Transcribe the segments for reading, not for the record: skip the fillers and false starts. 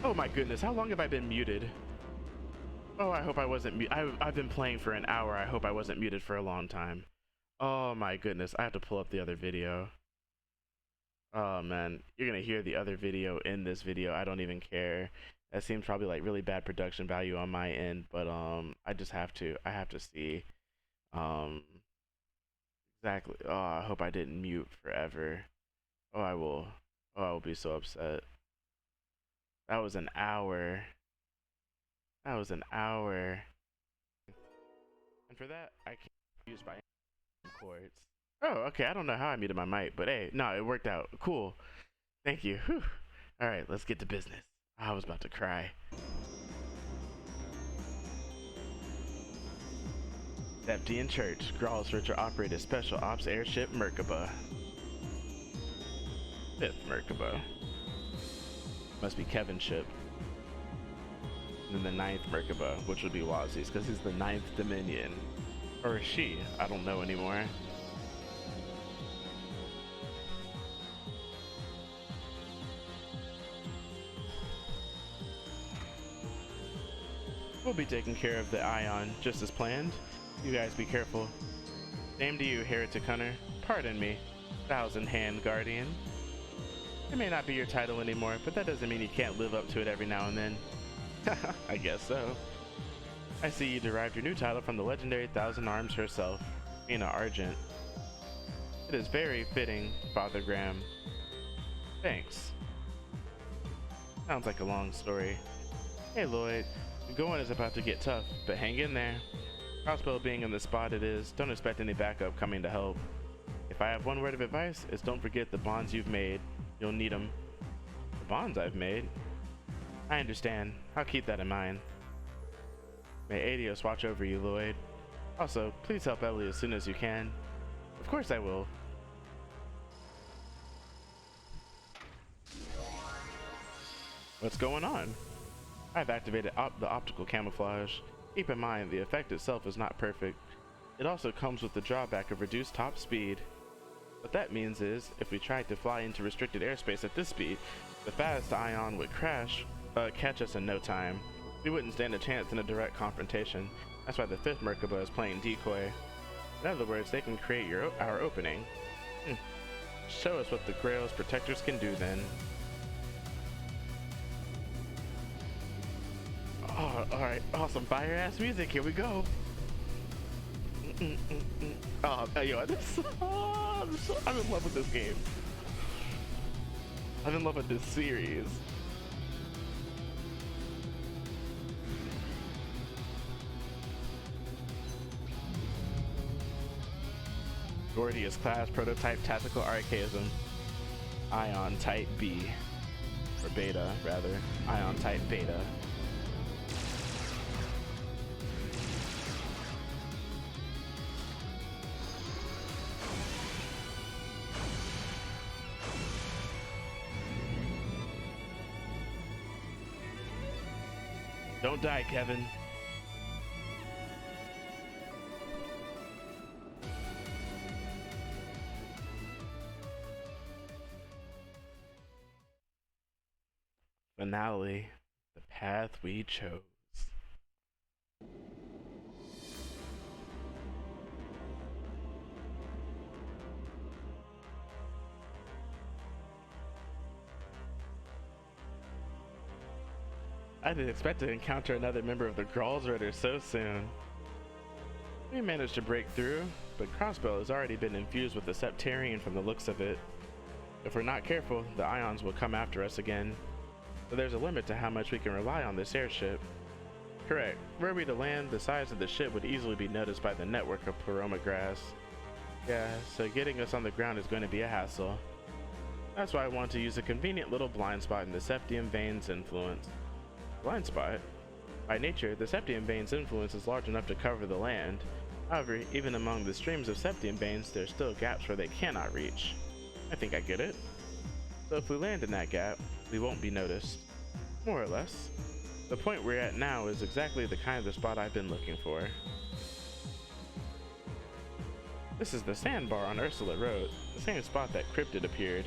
Oh my goodness, how long have I been muted? Oh, I hope I wasn't I've been playing for an hour. I hope I wasn't muted for a long time. Oh my goodness, I have to pull up the other video. Oh man, you're gonna hear the other video in this video. I don't even care. That seems probably like really bad production value on my end, but I just have to. I have to see um exactly. Oh, I hope I didn't mute forever. Oh, I will. Oh, I will be so upset. That was an hour. That was an hour. And for that, I can't use my chords. Oh, okay. I don't know how I muted my mic, but hey, no, it worked out. Cool. Thank you. Whew. All right, let's get to business. I was about to cry. Septian Church. Grawl searcher operated special ops airship Merkaba. 5th Merkaba. Must be Kevin's ship. And then the 9th Merkaba, which would be Wazzy's, because he's the 9th Dominion. Or is she? I don't know anymore. We'll be taking care of the Ion, just as planned. You guys be careful. Same to you, Heretic Hunter. Pardon me, Thousand Hand Guardian. It may not be your title anymore, but that doesn't mean you can't live up to it every now and then. I guess so. I see you derived your new title from the legendary Thousand Arms herself, Mina Argent. It is very fitting, Father Graham. Thanks. Sounds like a long story. Hey Lloyd, the going is about to get tough, but hang in there. Crossbow being in the spot it is, don't expect any backup coming to help. If I have one word of advice, it's don't forget the bonds you've made. You'll need them. The bonds I've made? I understand. I'll keep that in mind. May Adios watch over you, Lloyd. Also, please help Ellie as soon as you can. Of course I will. What's going on? I've activated the optical camouflage. Keep in mind, the effect itself is not perfect. It also comes with the drawback of reduced top speed. What that means is, if we tried to fly into restricted airspace at this speed, the fast Ion would catch us in no time. We wouldn't stand a chance in a direct confrontation. That's why the 5th Merkaba is playing decoy. In other words, they can create our opening. Show us what the Grail's protectors can do then. Oh, alright, awesome fire ass music, here we go. Oh, yo, I'm in love with this game. I'm in love with this series. Gordius class prototype tactical archaism. Ion type B. Or beta, rather. Ion type beta. Don't die, Kevin. Finale, the path we chose. I didn't expect to encounter another member of the Gralsritter so soon. We managed to break through, but Crossbow has already been infused with the Septarian from the looks of it. If we're not careful, the Ions will come after us again. But there's a limit to how much we can rely on this airship. Correct. Were we to land, the size of the ship would easily be noticed by the network of Paroma grass. Yeah, so getting us on the ground is going to be a hassle. That's why I want to use a convenient little blind spot in the Septium Veins influence. Blind spot? By nature, the Septium Veins influence is large enough to cover the land. However, even among the streams of Septium Veins, there's still gaps where they cannot reach. I think I get it. So if we land in that gap, we won't be noticed. More or less. The point we're at now is exactly the kind of spot I've been looking for. This is the sandbar on Ursula Road, the same spot that Cryptid appeared.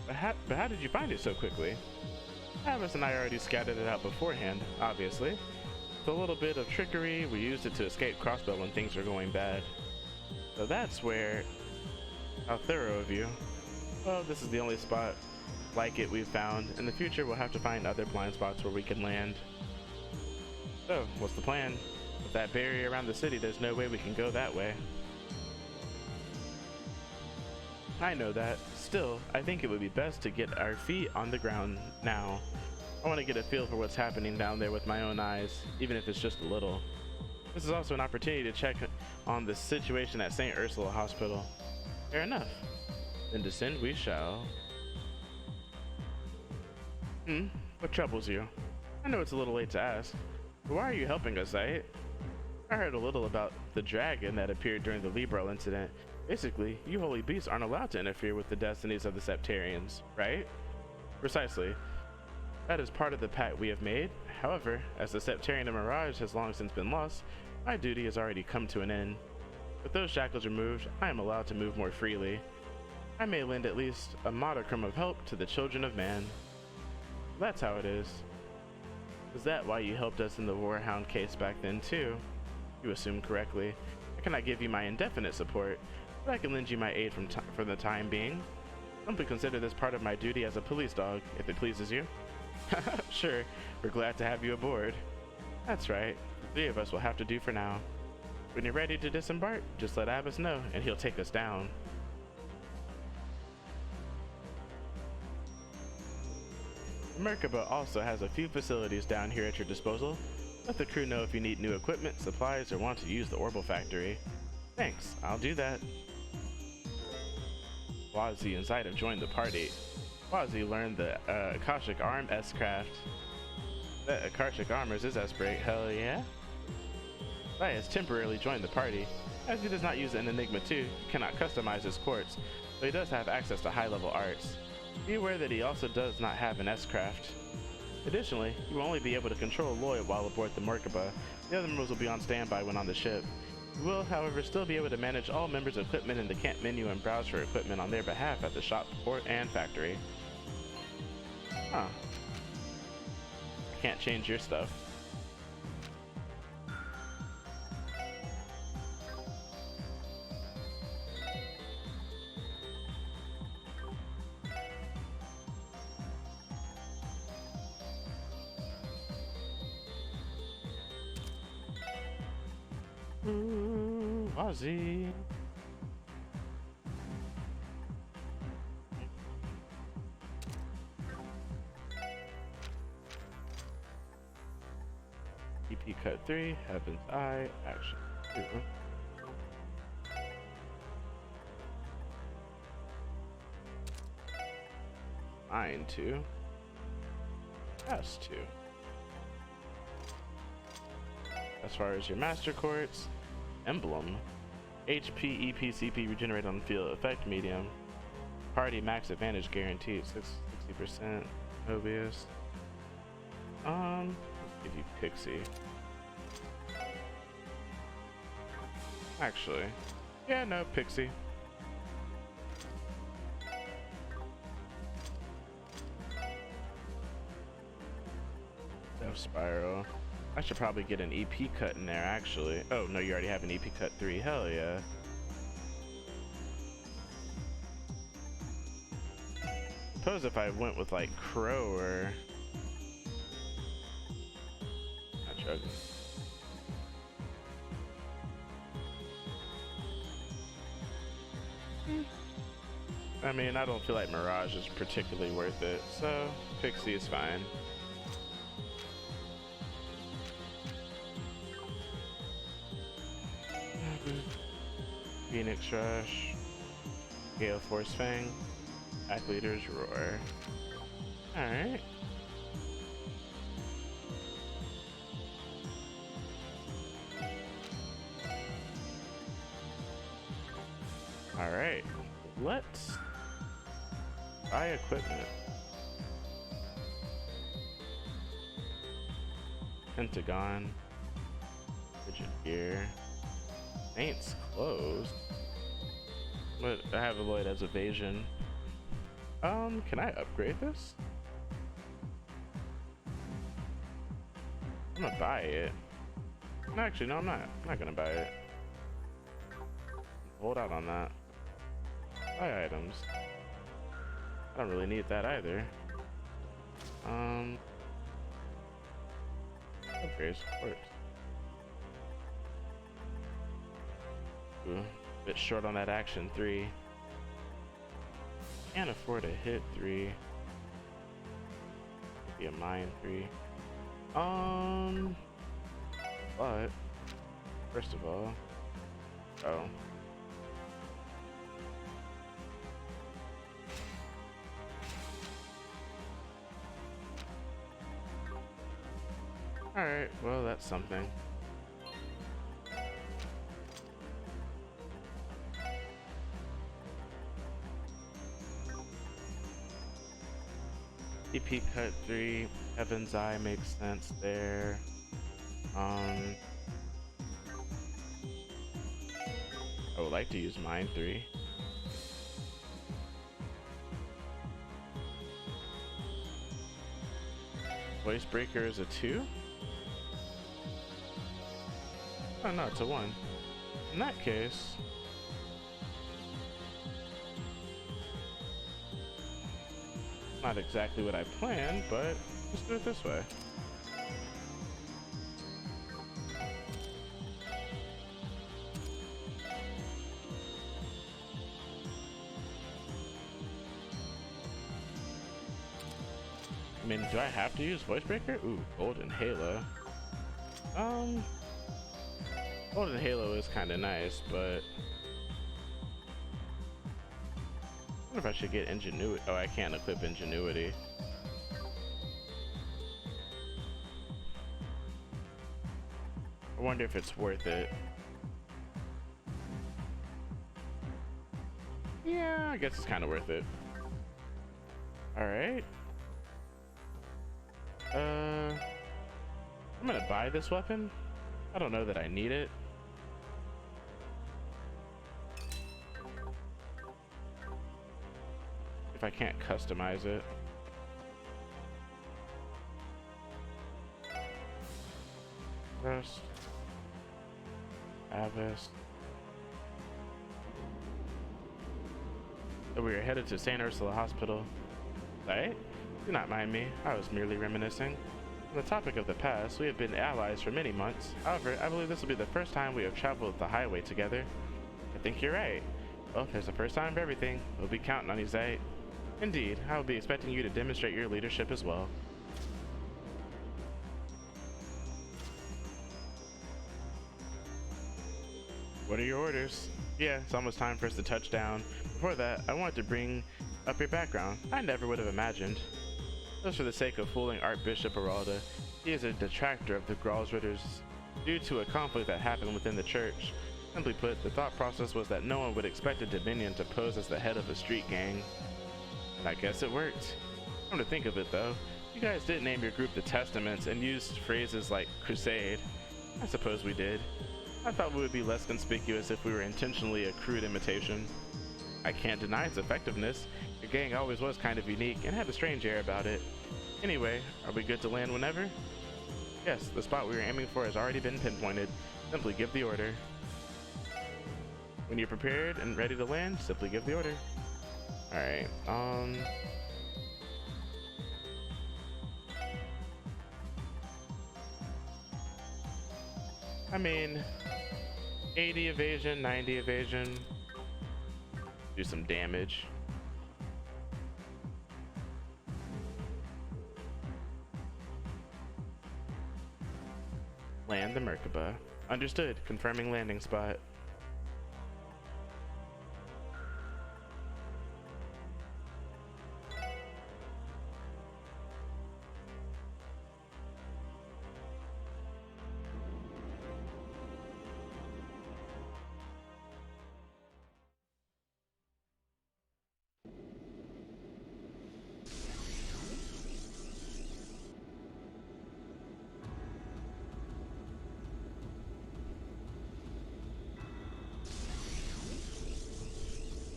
But how did you find it so quickly? Abbas and I already scouted it out beforehand, obviously. With a little bit of trickery, we used it to escape Crossbow when things were going bad. So that's where... How thorough of you. Well, this is the only spot like it we've found. In the future, we'll have to find other blind spots where we can land. So, what's the plan? With that barrier around the city, there's no way we can go that way. I know that. Still, I think it would be best to get our feet on the ground now. I want to get a feel for what's happening down there with my own eyes, even if it's just a little. This is also an opportunity to check on the situation at St. Ursula Hospital. Fair enough. Then descend we shall. What troubles you? I know it's a little late to ask, but why are you helping us, Zayt? I heard a little about the dragon that appeared during the Libral incident. Basically, you holy beasts aren't allowed to interfere with the destinies of the Septarians, right? Precisely. That is part of the pact we have made. However, as the Septarian of Mirage has long since been lost, my duty has already come to an end. With those shackles removed, I am allowed to move more freely. I may lend at least a modicum of help to the children of man. That's how it is. Is that why you helped us in the Warhound case back then too? You assume correctly. I cannot give you my indefinite support, but I can lend you my aid for the time being. Simply consider this part of my duty as a police dog, if it pleases you. Sure, we're glad to have you aboard. That's right, the three of us will have to do for now. When you're ready to disembark, just let Abbas know, and he'll take us down. Merkaba also has a few facilities down here at your disposal. Let the crew know if you need new equipment, supplies, or want to use the Orbital Factory. Thanks, I'll do that. Wazi and Zayt have joined the party. Wazi learned the Akashic Arm S-Craft. That Akashic Armor is his S-Break, hell yeah. Zayt has temporarily joined the party. As he does not use an Enigma 2, he cannot customize his quartz, but he does have access to high-level arts. Be aware that he also does not have an S-Craft. Additionally, you will only be able to control Lloyd while aboard the Merkaba. The other members will be on standby when on the ship. You will, however, still be able to manage all members' equipment in the camp menu and browse for equipment on their behalf at the shop, port, and factory. Huh. I can't change your stuff. Ooh, Ozzy. EP cut 3, Heaven's Eye, action 2. Mine 2. S2. As far as your master quartz, emblem, HP, EP, CP regenerate on field effect medium, party max advantage guaranteed 60%, Mobius. Let's give you Pixie. Actually, yeah, no, Pixie. No Spiral. I should probably get an EP cut in there, actually. Oh, no, you already have an EP cut 3. Hell yeah. Suppose if I went with, like, Crow or... Not joking. I mean, I don't feel like Mirage is particularly worth it, so Pixie is fine. Phoenix Rush, Gale Force Fang, Pack Leader's Roar. Alright. Alright, let's buy equipment. Pentagon, Rigid Gear. Saints closed. But I have Lloyd as evasion. Can I upgrade this? I'm gonna buy it. No, actually, no, I'm not. I'm not gonna buy it. Hold out on that. Buy items. I don't really need that either. Upgrades, of course. Ooh, bit short on that action 3. Can't afford to hit 3. Be a mine 3. But first of all, alright, well, that's something. EP cut 3, Heaven's Eye makes sense there. I would like to use mine 3. Voice Breaker is a 2? Oh no, it's a 1. In that case, not exactly what I planned, but let's do it this way. I mean, do I have to use Voice Breaker? Ooh, Golden Halo. Golden Halo is kind of nice, but I wonder if I should get Ingenuity. Oh, I can't equip Ingenuity. I wonder if it's worth it. Yeah, I guess it's kind of worth it. All right. I'm gonna buy this weapon. I don't know that I need it. If I can't customize it. Rest. Avis. So we are headed to St. Ursula Hospital. Right? Do not mind me. I was merely reminiscing. On the topic of the past, we have been allies for many months. However, I believe this will be the first time we have traveled the highway together. I think you're right. Well, there's a first time for everything. We'll be counting on you, Zayt. Indeed, I will be expecting you to demonstrate your leadership as well. What are your orders? Yeah, it's almost time for us to touch down. Before that, I wanted to bring up your background. I never would have imagined. Just for the sake of fooling Archbishop Aralda, he is a detractor of the Gralsritters due to a conflict that happened within the church. Simply put, the thought process was that no one would expect a Dominion to pose as the head of a street gang. And I guess it worked. Come to think of it though, you guys did name your group the Testaments and used phrases like crusade. I suppose we did. I thought we would be less conspicuous if we were intentionally a crude imitation. I can't deny its effectiveness. Your gang always was kind of unique and had a strange air about it. Anyway, are we good to land whenever? Yes, the spot we were aiming for has already been pinpointed. Simply give the order. When you're prepared and ready to land, simply give the order. Alright, I mean, 80 evasion, 90 evasion. Do some damage. Land the Merkaba. Understood. Confirming landing spot.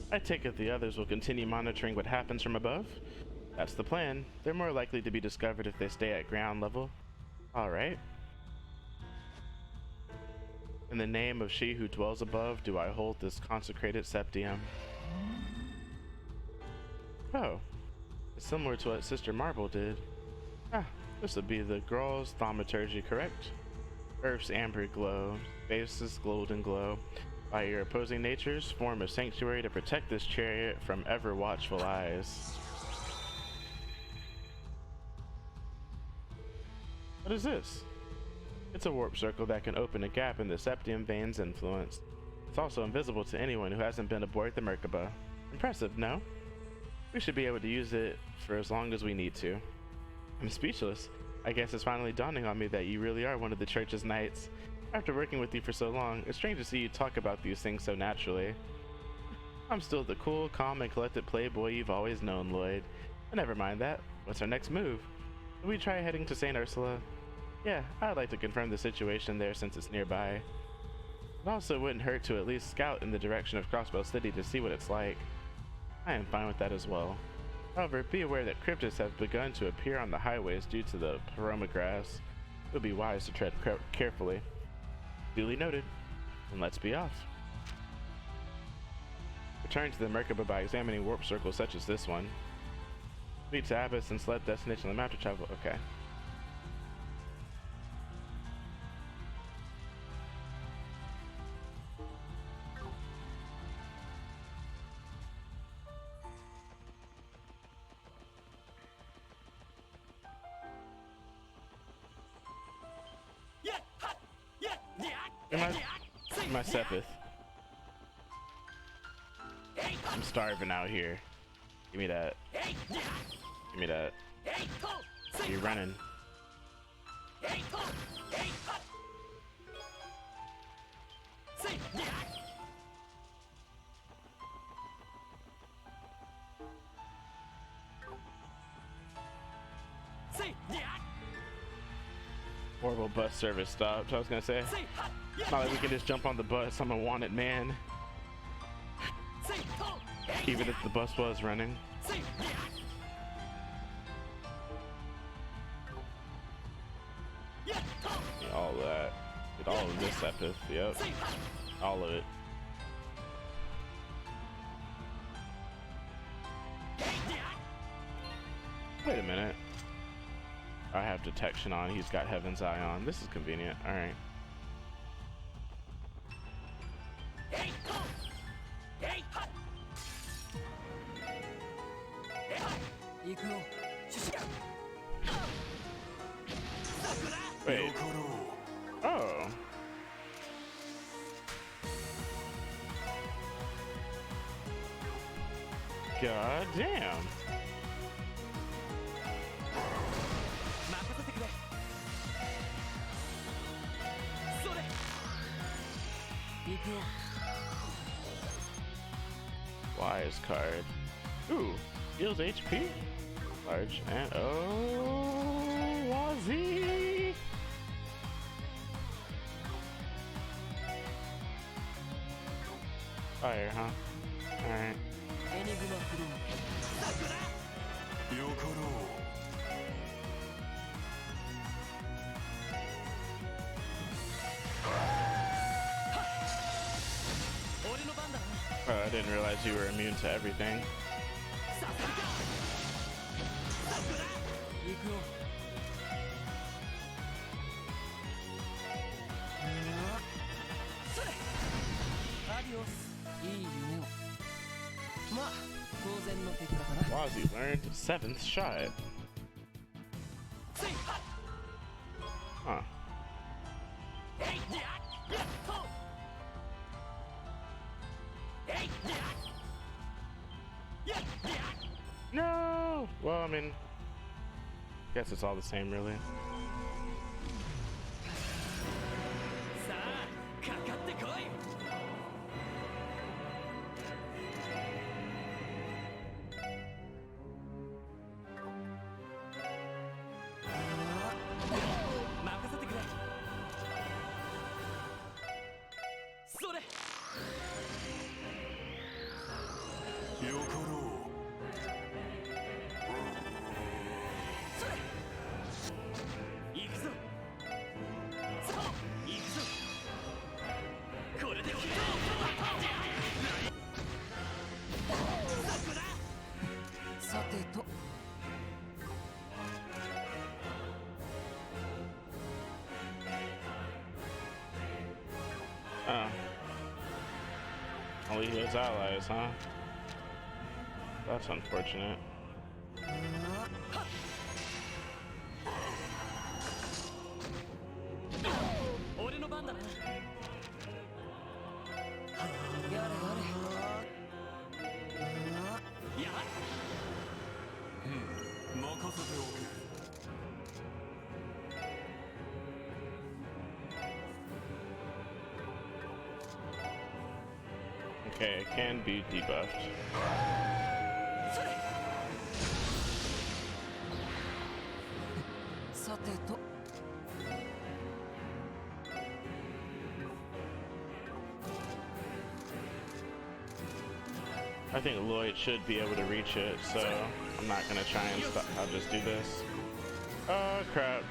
I take it the others will continue monitoring what happens from above? That's the plan. They're more likely to be discovered if they stay at ground level. Alright. In the name of she who dwells above, do I hold this consecrated septium. Oh, it's similar to what Sister Marble did. Ah, this would be the Gral's thaumaturgy, correct? Earth's amber glow, space's golden glow. By your opposing natures, form a sanctuary to protect this chariot from ever watchful eyes. What is this? It's a warp circle that can open a gap in the septium vein's influence. It's also invisible to anyone who hasn't been aboard the Merkaba. Impressive, no? We should be able to use it for as long as we need to. I'm speechless. I guess it's finally dawning on me that you really are one of the church's knights. After working with you for so long, it's strange to see you talk about these things so naturally. I'm still the cool, calm, and collected playboy you've always known, Lloyd. But never mind that. What's our next move? Will we try heading to St. Ursula? Yeah, I'd like to confirm the situation there since it's nearby. It also wouldn't hurt to at least scout in the direction of Crossbow City to see what it's like. I am fine with that as well. However, be aware that cryptids have begun to appear on the highways due to the paroma grass. It would be wise to tread carefully. Duly noted. And let's be off. Return to the Merkaba by examining warp circles such as this one. Meet to Abyss and select destination on the map to travel. Okay. My Sepith. I'm starving out here. Give me that. Give me that. You're running. Horrible bus service stopped. I was gonna say, it's not like we can just jump on the bus. I'm a wanted man. Even if the bus was running. Yeah, all of that. Get all of this Sepith. Yep. All of it. Wait a minute. I have detection on. He's got Heaven's Eye on. This is convenient. All right. Wait. Oh. God damn. Wise card. Ooh, heals HP. Large and oh, Wazzy. Fire, huh? All right. I didn't realize you were immune to everything. Wazzy learned 7th shot. Huh. No! Well, I mean, guess it's all the same, really. only heals allies, huh? That's unfortunate. Okay, it can be debuffed. I think Lloyd should be able to reach it, so I'm not gonna try and stop. I'll just do this. Oh crap.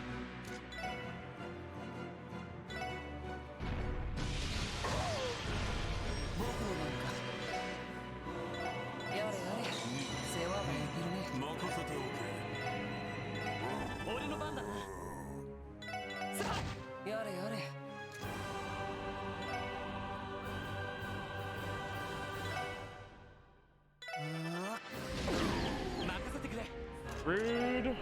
Rude.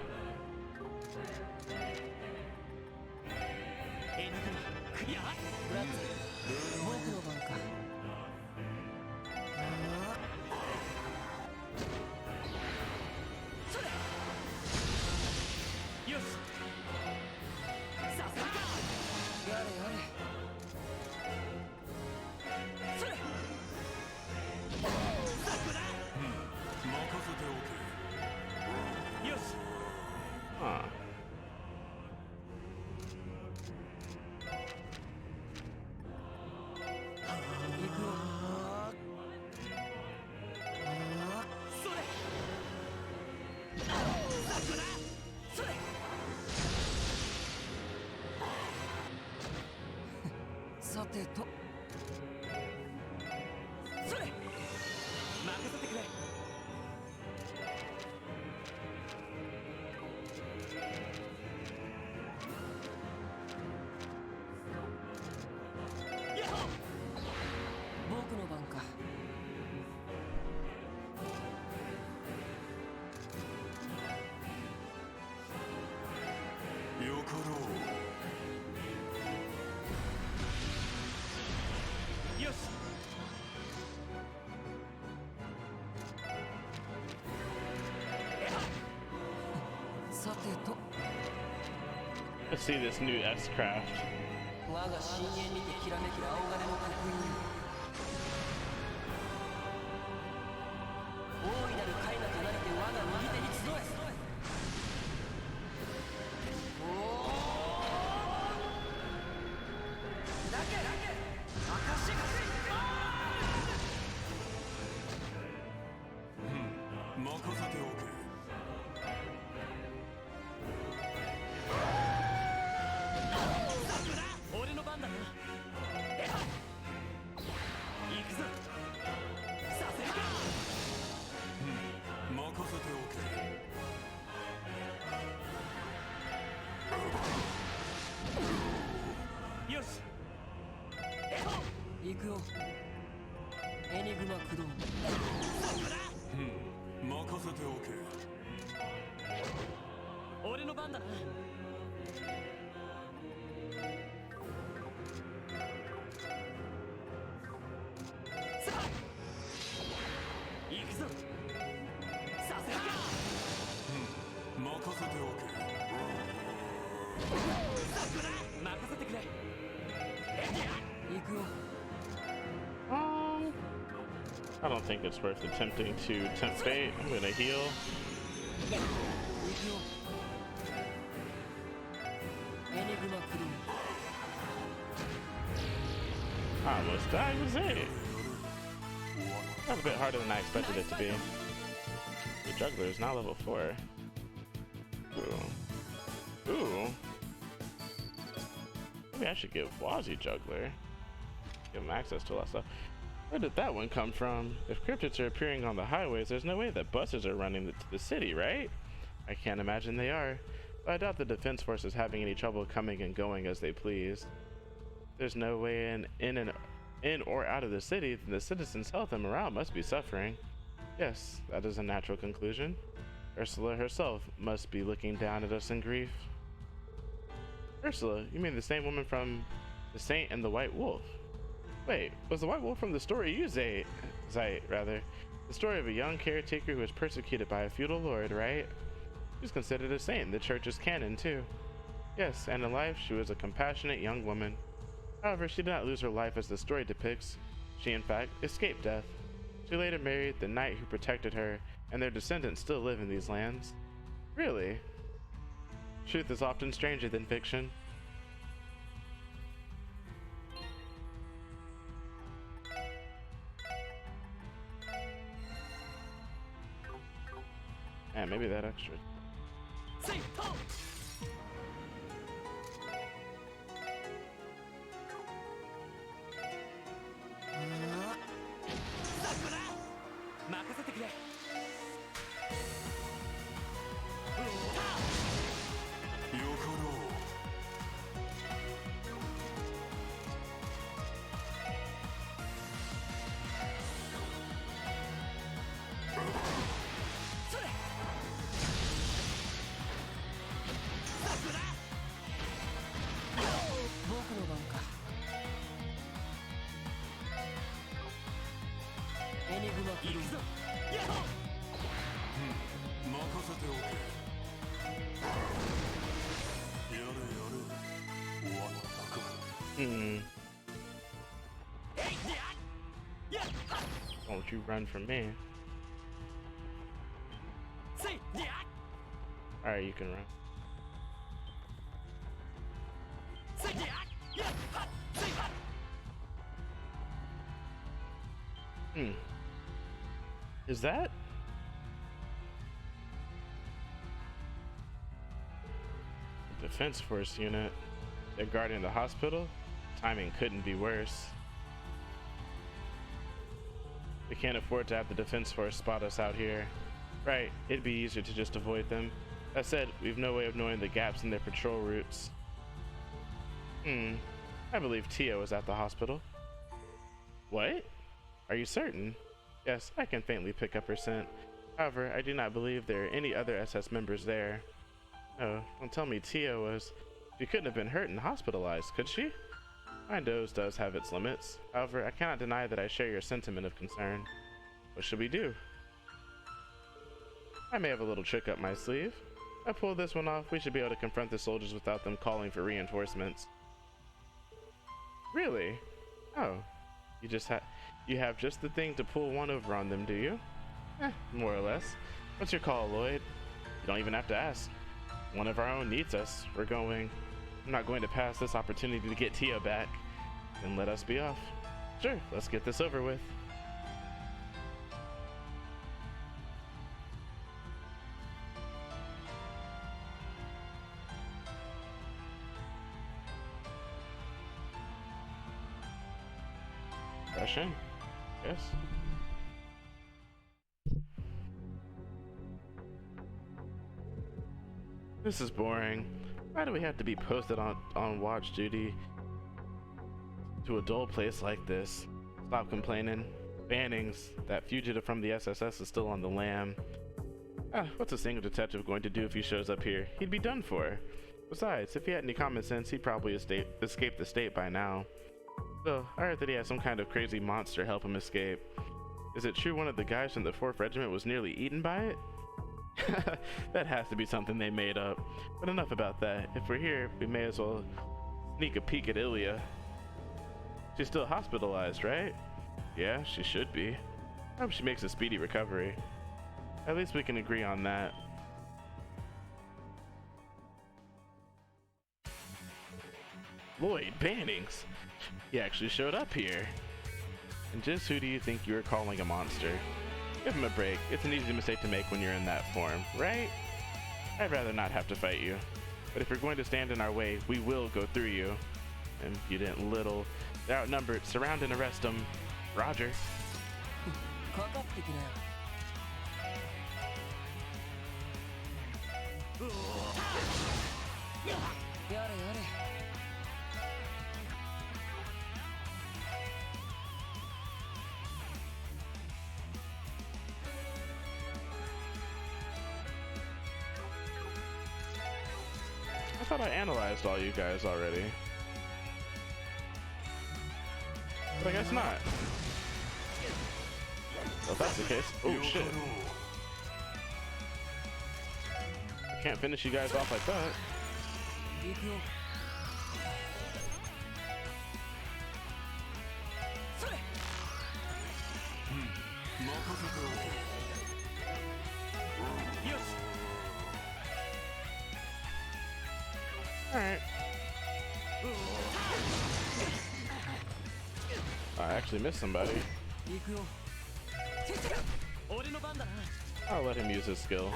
Huh. Let's see this new S-Craft. I don't think it's worth attempting to tempt fate. I'm gonna heal. I almost died. Was it? That's a bit harder than I expected it to be. The juggler is now level 4. Ooh. Ooh. Maybe I should give Wazi juggler. Give him access to a lot of stuff. Where did that one come from? If cryptids are appearing on the highways, there's no way that buses are running to the city, right? I can't imagine they are. But I doubt the defense force is having any trouble coming and going as they please. There's no way in in or out of the city, then the citizens' health and morale must be suffering. Yes, that is a natural conclusion. Ursula herself must be looking down at us in grief. Ursula, you mean the same woman from The Saint and the White Wolf? Wait, was the White Wolf from the story you Zite, rather? The story of a young caretaker who was persecuted by a feudal lord, right? She was considered a saint in the church's canon, too. Yes, and in life, she was a compassionate young woman. However, she did not lose her life as the story depicts. She, in fact, escaped death. She later married the knight who protected her, and their descendants still live in these lands. Really? Truth is often stranger than fiction. Yeah, maybe that extra. Don't you run from me. Alright, you can run. Is that? Defense Force unit. They're guarding the hospital? Timing couldn't be worse. We can't afford to have the Defense Force spot us out here. Right, it'd be easier to just avoid them. That said, we've no way of knowing the gaps in their patrol routes. I believe Tio is at the hospital. What? Are you certain? Yes, I can faintly pick up her scent. However, I do not believe there are any other SS members there. No, don't tell me Tio was. She couldn't have been hurt and hospitalized, could she? My nose does have its limits. However, I cannot deny that I share your sentiment of concern. What should we do? I may have a little trick up my sleeve. If I pull this one off, we should be able to confront the soldiers without them calling for reinforcements. Really? Oh, you have just the thing to pull one over on them, do you? More or less. What's your call, Lloyd? You don't even have to ask. One of our own needs us. I'm not going to pass this opportunity to get Tio back. Then let us be off. Sure, let's get this over with. Rush in. Yes. This is boring. Why do we have to be posted on watch duty to a dull place like this? Stop complaining. Bannings, that fugitive from the SSS is still on the lam. What's a single detective going to do if he shows up here? He'd be done for. Besides, if he had any common sense, he'd probably escape the state by now. So, I heard that he had some kind of crazy monster help him escape. Is it true one of the guys from the 4th Regiment was nearly eaten by it? That has to be something they made up. But enough about that. If we're here, we may as well sneak a peek at Ilya. She's still hospitalized, right? Yeah, she should be. I hope she makes a speedy recovery. At least we can agree on that. Lloyd Bannings! He actually showed up here. And just who do you think you were calling a monster? Give him a break. It's an easy mistake to make when you're in that form, right? I'd rather not have to fight you. But if you're going to stand in our way, we will go through you. Impudent little. They're outnumbered. Surround and arrest them. Roger. I thought I analyzed all you guys already. But I guess not. Well, if that's the case, oh shit. I can't finish you guys off like that. Alright. I actually missed somebody. I'll let him use his skill.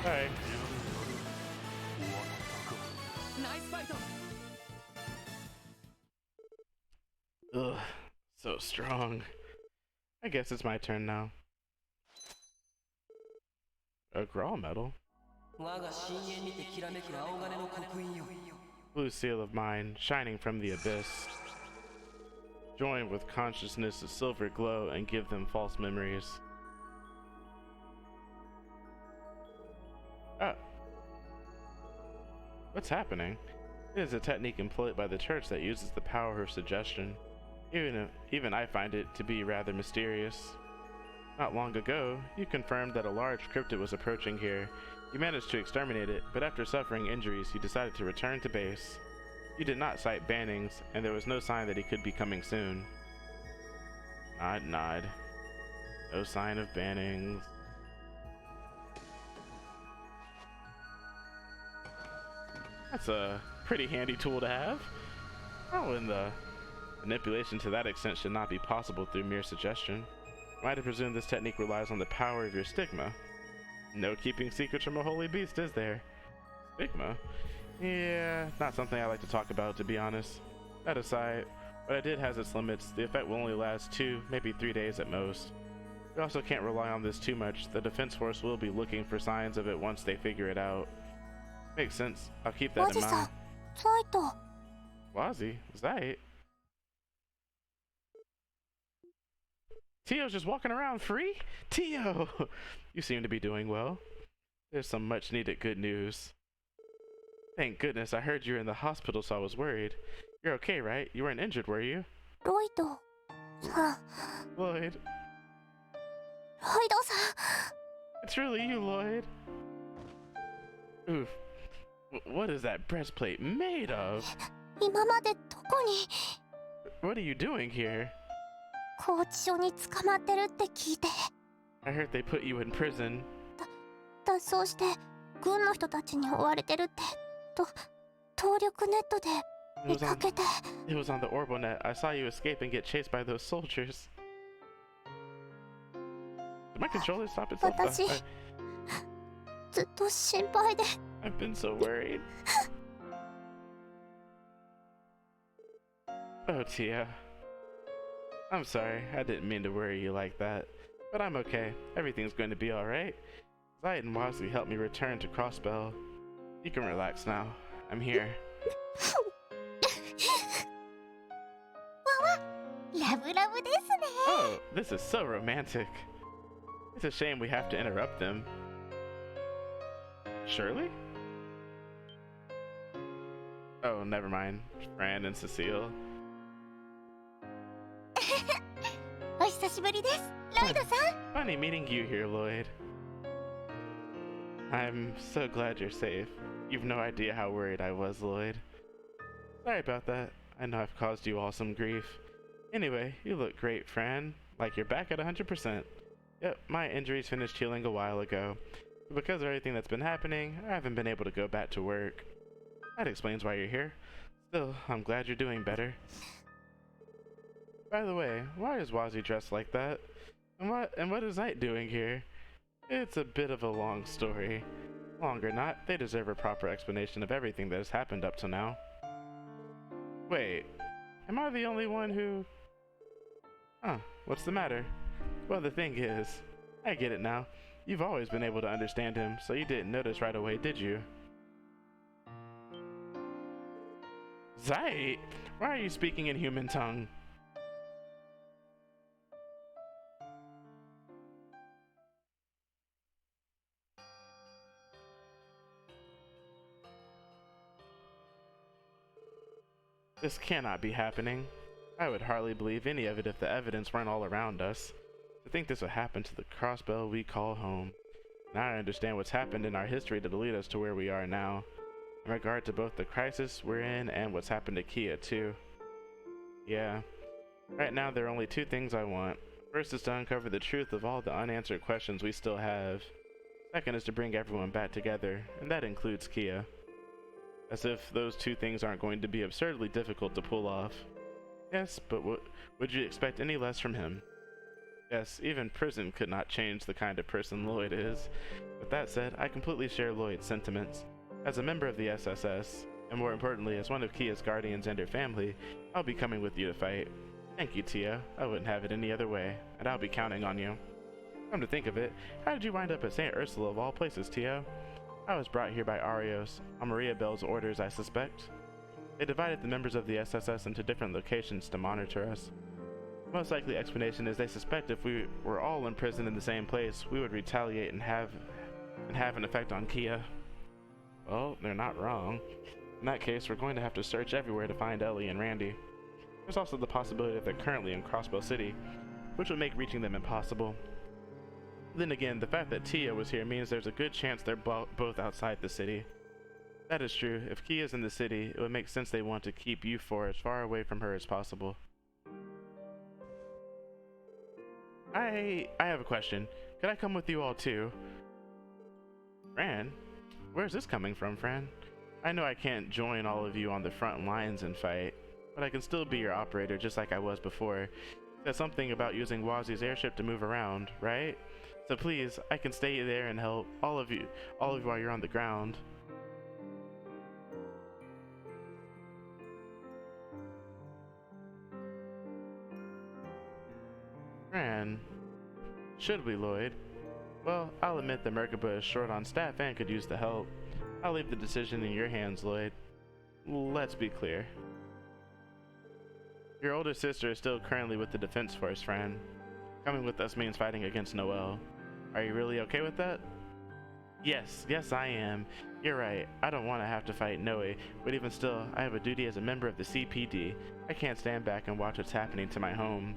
Alright. Ugh, so strong. I guess it's my turn now. A Grawl medal? Blue seal of mine, shining from the abyss. Join with consciousness a silver glow and give them false memories. Ah. What's happening? It is a technique employed by the church that uses the power of suggestion. Even I find it to be rather mysterious. Not long ago, you confirmed that a large cryptid was approaching here. You managed to exterminate it, but after suffering injuries, you decided to return to base. You did not cite bannings, and there was no sign that he could be coming soon. Nod, nod. No sign of bannings. That's a pretty handy tool to have. Oh, and the manipulation to that extent should not be possible through mere suggestion. Might have presumed this technique relies on the power of your stigma. No keeping secrets from a holy beast, is there? Stigma? Yeah, not something I like to talk about, to be honest. That aside, what I did has its limits. The effect will only last 2, maybe 3 days at most. We also can't rely on this too much. The defense force will be looking for signs of it once they figure it out. Makes sense. I'll keep that in mind. Wazi? Zait? Tio's just walking around free? Tio! You seem to be doing well. There's some much needed good news. Thank goodness, I heard you were in the hospital, so I was worried. You're okay, right? You weren't injured, were you? Lloyd. It's really you, Lloyd. Oof. What is that breastplate made of? What are you doing here? I heard they put you in prison. It was on the Orbonet. I saw you escape and get chased by those soldiers. Did my controller stop itself? I've been so worried. Oh, Tia. I'm sorry, I didn't mean to worry you like that. But I'm okay. Everything's going to be alright. Zait and Wazi helped me return to Crossbell. You can relax now. I'm here. Oh, this is so romantic. It's a shame we have to interrupt them. Shirley? Oh, never mind. Fran and Cecile. Funny meeting you here, Lloyd. I'm so glad you're safe. You've no idea how worried I was, Lloyd. Sorry about that. I know I've caused you all some grief. Anyway, you look great, Fran. Like you're back at 100%. Yep, my injuries finished healing a while ago. But because of everything that's been happening, I haven't been able to go back to work. That explains why you're here. Still, I'm glad you're doing better. By the way, why is Wazi dressed like that? And what is Zait doing here? It's a bit of a long story. Long or not, they deserve a proper explanation of everything that has happened up to now. Wait, am I the only one who... Huh, what's the matter? Well, the thing is, I get it now. You've always been able to understand him, so you didn't notice right away, did you? Zait, why are you speaking in human tongue? This cannot be happening. I would hardly believe any of it if the evidence weren't all around us. To think this would happen to the crossbow we call home. Now I understand what's happened in our history to lead us to where we are now. In regard to both the crisis we're in and what's happened to Kia too. Yeah. Right now there are only two things I want. First is to uncover the truth of all the unanswered questions we still have. Second is to bring everyone back together, and that includes Kia. As if those two things aren't going to be absurdly difficult to pull off. Yes, but would you expect any less from him? Yes, even prison could not change the kind of person Lloyd is. With that said, I completely share Lloyd's sentiments. As a member of the SSS, and more importantly as one of Kia's guardians and her family, I'll be coming with you to fight. Thank you, Tia. I wouldn't have it any other way, and I'll be counting on you. Come to think of it, how did you wind up at St. Ursula of all places, Tia? I was brought here by Arios, on Maria Bell's orders, I suspect. They divided the members of the SSS into different locations to monitor us. The most likely explanation is they suspect if we were all in prison in the same place, we would retaliate and have an effect on Kia. Well, they're not wrong. In that case, we're going to have to search everywhere to find Ellie and Randy. There's also the possibility that they're currently in Crossbow City, which would make reaching them impossible. Then again, the fact that Tia was here means there's a good chance they're both outside the city. That is true. If Kia's in the city, it would make sense they want to keep you four as far away from her as possible. I have a question. Could I come with you all too? Fran? Where's this coming from, Fran? I know I can't join all of you on the front lines and fight, but I can still be your operator just like I was before. Said something about using Wazi's airship to move around, right? So please, I can stay there and help all of you while you're on the ground. Fran, should we, Lloyd? Well, I'll admit the Merkaba is short on staff and could use the help. I'll leave the decision in your hands, Lloyd. Let's be clear. Your older sister is still currently with the Defense Force, Fran. Coming with us means fighting against Noelle. Are you really okay with that? Yes, I am. You're right. I don't want to have to fight Noe, but even still, I have a duty as a member of the CPD. I can't stand back and watch what's happening to my home.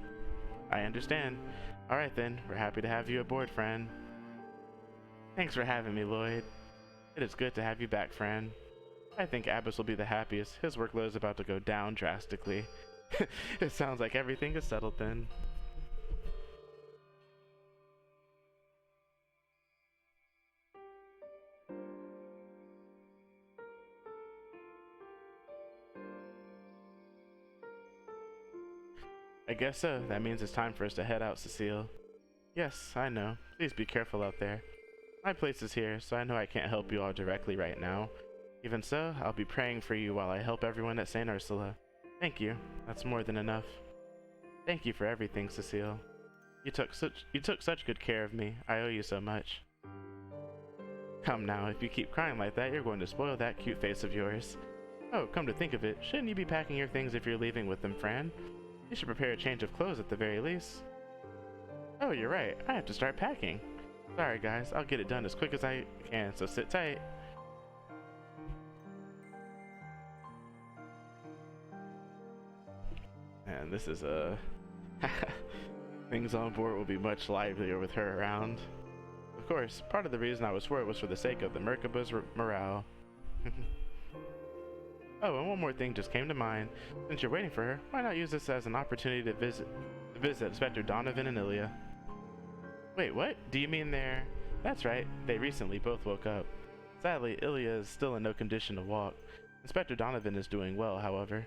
I understand. Alright then, we're happy to have you aboard, Fran. Thanks for having me, Lloyd. It is good to have you back, Fran. I think Abbas will be the happiest. His workload is about to go down drastically. It sounds like everything is settled then. I guess so. That means it's time for us to head out, Cecile. Yes, I know. Please be careful out there. My place is here, so I know I can't help you all directly right now. Even so, I'll be praying for you while I help everyone at St. Ursula. Thank you. That's more than enough. Thank you for everything, Cecile. You took such good care of me. I owe you so much. Come now, if you keep crying like that, you're going to spoil that cute face of yours. Oh, come to think of it, shouldn't you be packing your things if you're leaving with them, Fran? You should prepare a change of clothes at the very least. Oh, you're right. I have to start packing. Sorry, guys. I'll get it done as quick as I can, so sit tight. And this is things on board will be much livelier with her around. Of course, part of the reason I was for it was for the sake of the Merkaba's morale. Oh, and one more thing just came to mind. Since you're waiting for her, why not use this as an opportunity to visit Inspector Donovan and Ilya? Wait, what? Do you mean they're... That's right, they recently both woke up. Sadly, Ilya is still in no condition to walk. Inspector Donovan is doing well, however.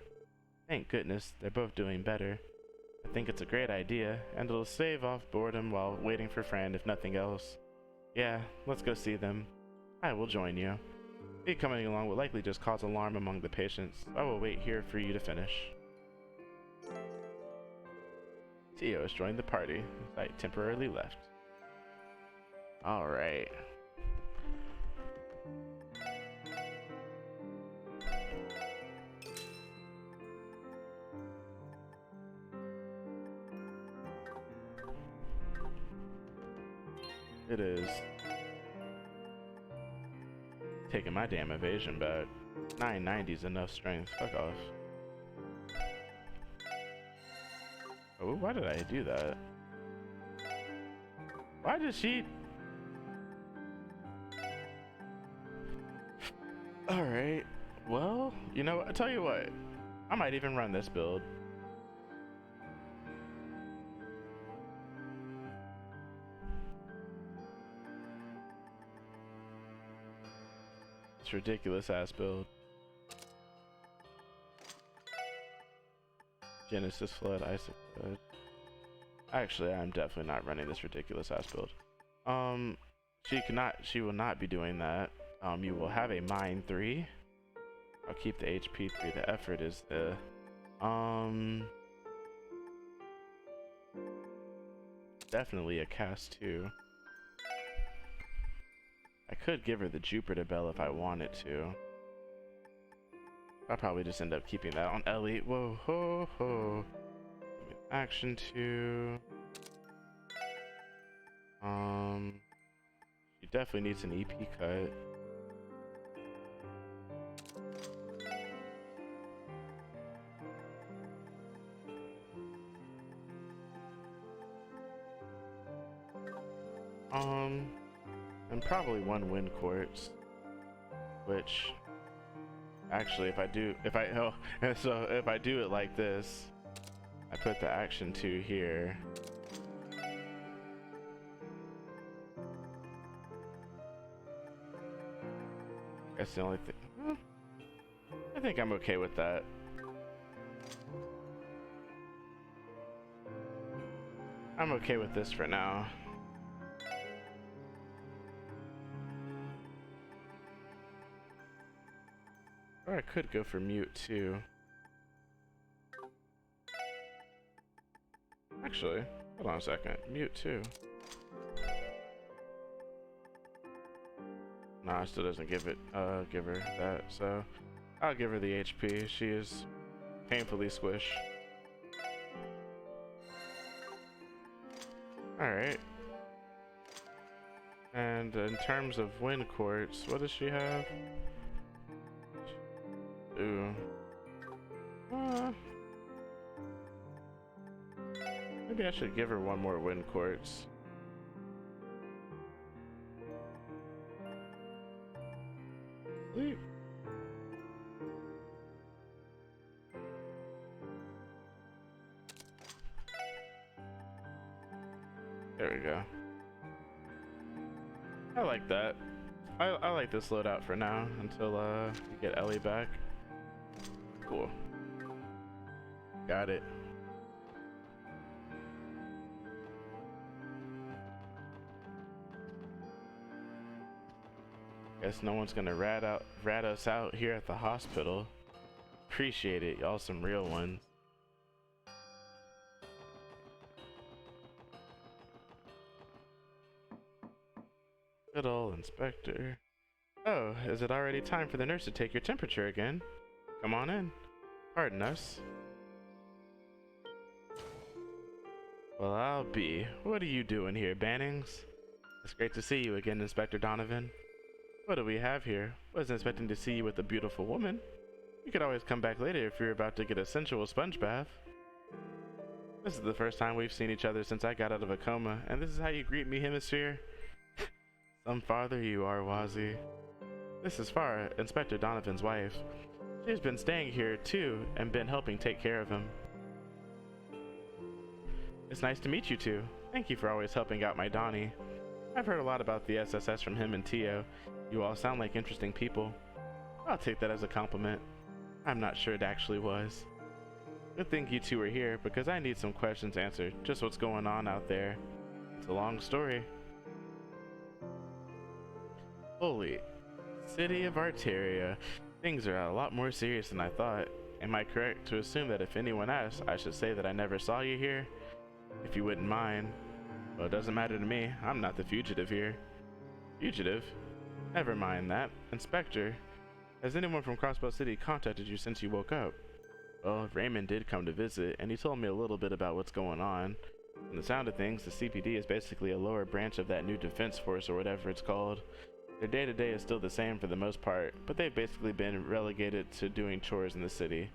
Thank goodness, they're both doing better. I think it's a great idea, and it'll stave off boredom while waiting for Fran if nothing else. Yeah, let's go see them. I will join you. Me coming along will likely just cause alarm among the patients. I will wait here for you to finish. Tio has joined the party. I temporarily left. Alright. It is taking my damn evasion back. 990's enough strength. Fuck off. Oh, why did I do that? Why did she? All right. Well, you know, I tell you what. I might even run this build. It's ridiculous ass build. Genesis Flood, Isaac Flood. Actually, I'm definitely not running this ridiculous ass build. She will not be doing that. You will have a mine 3. I'll keep the HP 3. The effort is the definitely a cast 2. I could give her the Jupiter Bell if I wanted to. I'll probably just end up keeping that on Ellie. Whoa ho ho. Action 2. She definitely needs an EP cut. And probably 1 wind quartz, which actually if I do it like this, I put the action 2 here. That's the only thing. I think I'm okay with that. I'm okay with this for now. Or I could go for mute too. Actually, hold on a second. Mute too. Nah, it still doesn't give her that, so I'll give her the HP. She is painfully squish. Alright. And in terms of wind quartz, what does she have? Ooh. Maybe I should give her 1 more wind quartz. Sleep. There we go. I like that. I like this loadout for now until we get Ellie back. Cool. Got it. Guess no one's gonna rat us out here at the hospital. Appreciate it, y'all some real ones. Good old inspector. Oh, is it already time for the nurse to take your temperature again? Come on in. Pardon us. Well, I'll be. What are you doing here, Bannings? It's great to see you again, Inspector Donovan. What do we have here? Wasn't expecting to see you with a beautiful woman. You could always come back later if you're about to get a sensual sponge bath. This is the first time we've seen each other since I got out of a coma, and this is how you greet me, Hemisphere? Some father you are, Wazzy. This is Farah, Inspector Donovan's wife. She's been staying here too, and been helping take care of him. It's nice to meet you two. Thank you for always helping out my Donnie. I've heard a lot about the SSS from him and Tio. You all sound like interesting people. I'll take that as a compliment. I'm not sure it actually was. Good thing you two are here, because I need some questions answered. Just what's going on out there. It's a long story. Holy city of Arteria. Things are a lot more serious than I thought. Am I correct to assume that if anyone asks, I should say that I never saw you here? If you wouldn't mind. Well, it doesn't matter to me. I'm not the fugitive here. Fugitive? Never mind that. Inspector, has anyone from Crossbow City contacted you since you woke up? Well, Raymond did come to visit, and he told me a little bit about what's going on. From the sound of things, the CPD is basically a lower branch of that new defense force or whatever it's called. Their day-to-day is still the same for the most part, but they've basically been relegated to doing chores in the city.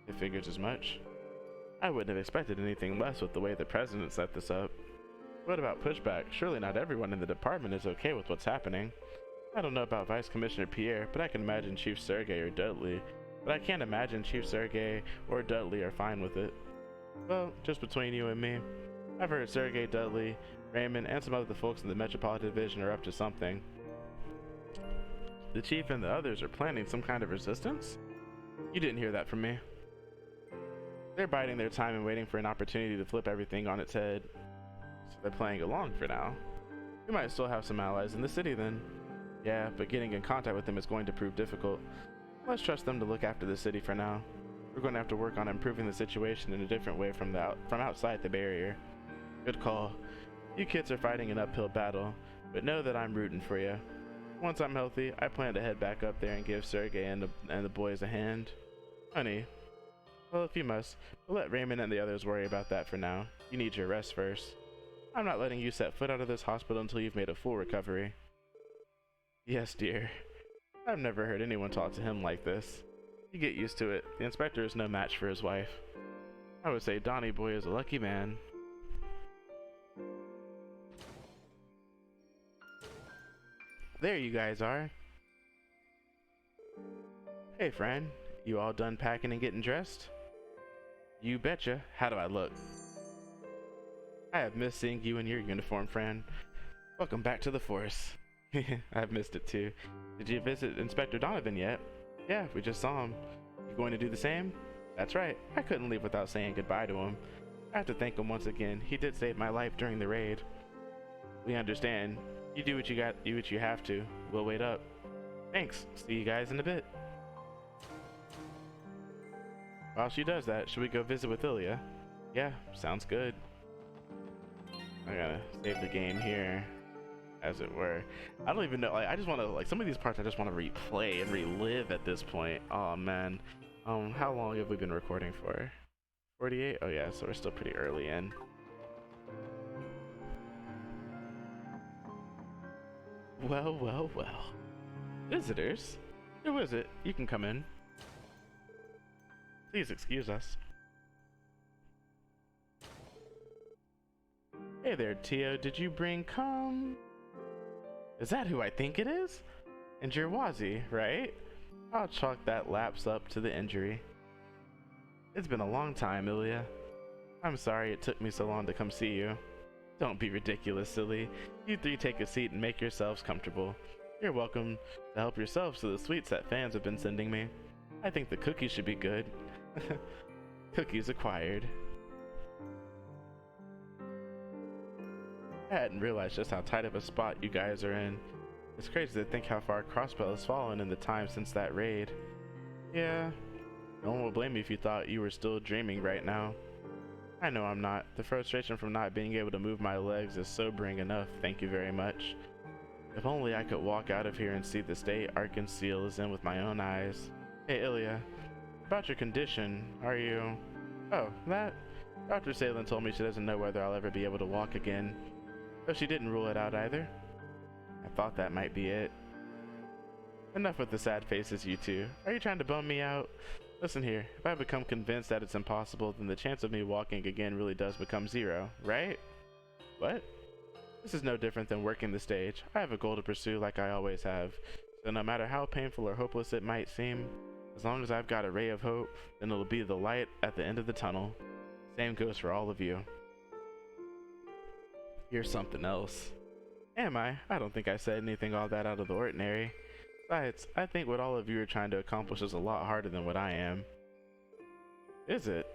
It figures as much. I wouldn't have expected anything less with the way the president set this up. What about pushback? Surely not everyone in the department is okay with what's happening. I don't know about Vice Commissioner Pierre, but I can imagine Chief Sergey or Dudley. But I can't imagine Chief Sergey or Dudley are fine with it. Well, just between you and me, I've heard Sergey, Dudley, Raymond, and some of the folks in the Metropolitan Division are up to something. The Chief and the others are planning some kind of resistance? You didn't hear that from me. They're biding their time and waiting for an opportunity to flip everything on its head. So they're playing along for now. We might still have some allies in the city then. Yeah, but getting in contact with them is going to prove difficult. Let's trust them to look after the city for now. We're going to have to work on improving the situation in a different way from outside the barrier. Good call. You kids are fighting an uphill battle, but know that I'm rooting for you. Once I'm healthy, I plan to head back up there and give Sergey and the boys a hand. Honey, well, if you must, we'll let Raymond and the others worry about that for now. You need your rest first. I'm not letting you set foot out of this hospital until you've made a full recovery. Yes, dear. I've never heard anyone talk to him like this. You get used to it. The inspector is no match for his wife. I would say Donny Boy is a lucky man. There you guys are. Hey friend, you all done packing and getting dressed? You betcha. How do I look? I have missed seeing you in your uniform, friend. Welcome back to the force. I've missed it too. Did you visit Inspector Donovan yet? Yeah, we just saw him. You going to do the same? That's right. I couldn't leave without saying goodbye to him. I have to thank him once again. He did save my life during the raid. We understand. You do what you have to. We'll wait up. Thanks. See you guys in a bit. While she does that, should we go visit with Ilya? Yeah, sounds good. I gotta save the game here, as it were. I don't even know, like, I just want to, like, some of these parts I just want to replay and relive at this point. Oh man. How long have we been recording for? 48? Oh yeah, so we're still pretty early in. Well, well, well. Visitors? Who is it? You can come in. Please excuse us. Hey there, Tio. Did you bring Is that who I think it is? And Jerwazi, right? I'll chalk that lapse up to the injury. It's been a long time, Ilya. I'm sorry it took me so long to come see you. Don't be ridiculous, silly. You three take a seat and make yourselves comfortable. You're welcome to help yourselves to the sweets that fans have been sending me. I think the cookies should be good. Cookies acquired. I hadn't realized just how tight of a spot you guys are in. It's crazy to think how far Crossbell has fallen in the time since that raid. Yeah, no one will blame you if you thought you were still dreaming right now. I know I'm not. The frustration from not being able to move my legs is sobering enough, thank you very much. If only I could walk out of here and see the state Arkan'Ciel is in with my own eyes. Hey Ilya, about your condition, are you... Oh, that? Dr. Salen told me she doesn't know whether I'll ever be able to walk again. Though she didn't rule it out either. I thought that might be it. Enough with the sad faces, you two. Are you trying to bum me out? Listen here, if I become convinced that it's impossible, then the chance of me walking again really does become zero, right? What? This is no different than working the stage. I have a goal to pursue like I always have. So no matter how painful or hopeless it might seem, as long as I've got a ray of hope, then it'll be the light at the end of the tunnel. Same goes for all of you. You're something else. Am I? I don't think I said anything all that out of the ordinary. Besides, I think what all of you are trying to accomplish is a lot harder than what I am. Is it?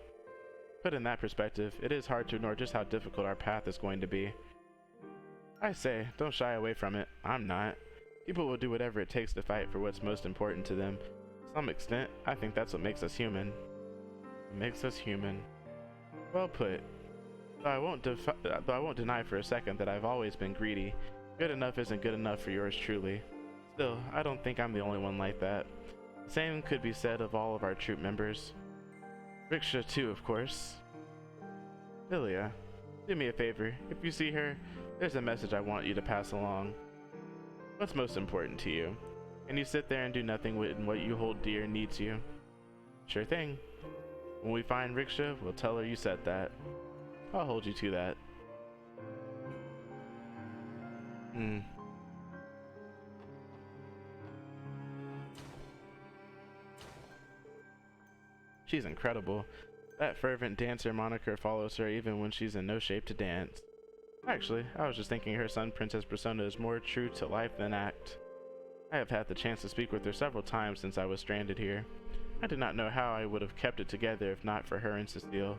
Put in that perspective, it is hard to ignore just how difficult our path is going to be. I say, don't shy away from it. I'm not. People will do whatever it takes to fight for what's most important to them. To some extent, I think that's what makes us human. It makes us human. Well put. Though I won't deny for a second that I've always been greedy. Good enough isn't good enough for yours truly. Still, I don't think I'm the only one like that. The same could be said of all of our troop members. Riksha too, of course. Ilya, do me a favor. If you see her, there's a message I want you to pass along. What's most important to you? Can you sit there and do nothing when what you hold dear needs you? Sure thing. When we find Riksha, we'll tell her you said that. I'll hold you to that. She's incredible. That fervent dancer moniker follows her even when she's in no shape to dance. Actually, I was just thinking her son Princess Persona is more true to life than act. I have had the chance to speak with her several times since I was stranded here. I did not know how I would have kept it together if not for her and Cecile.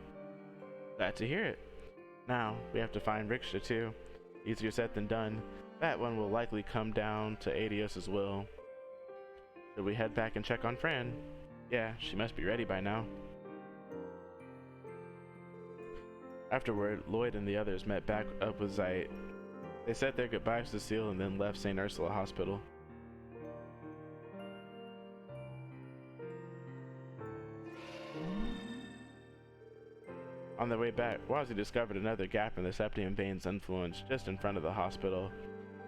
Glad to hear it. Now, we have to find Riksha too. Easier said than done. That one will likely come down to Adios's will. Should we head back and check on Fran? Yeah, she must be ready by now. Afterward, Lloyd and the others met back up with Zeit. They said their goodbyes to Cecile and then left St. Ursula Hospital. On their way back, Wazzy discovered another gap in the septium veins influence just in front of the hospital.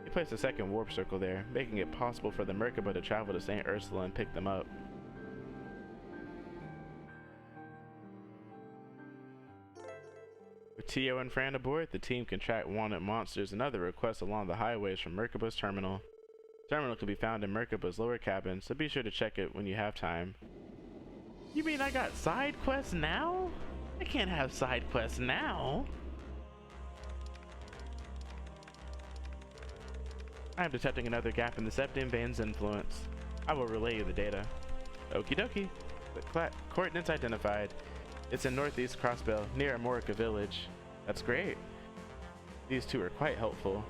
He placed a second warp circle there, making it possible for the Merkaba to travel to St. Ursula and pick them up. With Tio and Fran aboard, the team can track wanted monsters and other requests along the highways from Merkaba's terminal. The terminal can be found in Merkaba's lower cabin, so be sure to check it when you have time. You mean I got side quests now? I can't have side quests now. I am detecting another gap in the septium veins influence. I will relay you the data. Okie dokie. The coordinates identified. It's in northeast Crossbell, near Amorica village. That's great. These two are quite helpful.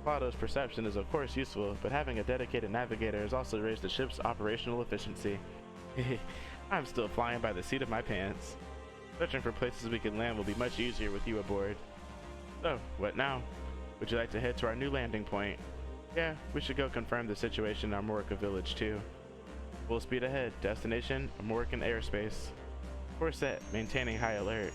Plato's perception is of course useful, but having a dedicated navigator has also raised the ship's operational efficiency. I'm still flying by the seat of my pants. Searching for places we can land will be much easier with you aboard. So, what now? Would you like to head to our new landing point? Yeah, we should go confirm the situation in Amorica village too. Full speed ahead. Destination, Amorican airspace. Course set, maintaining high alert.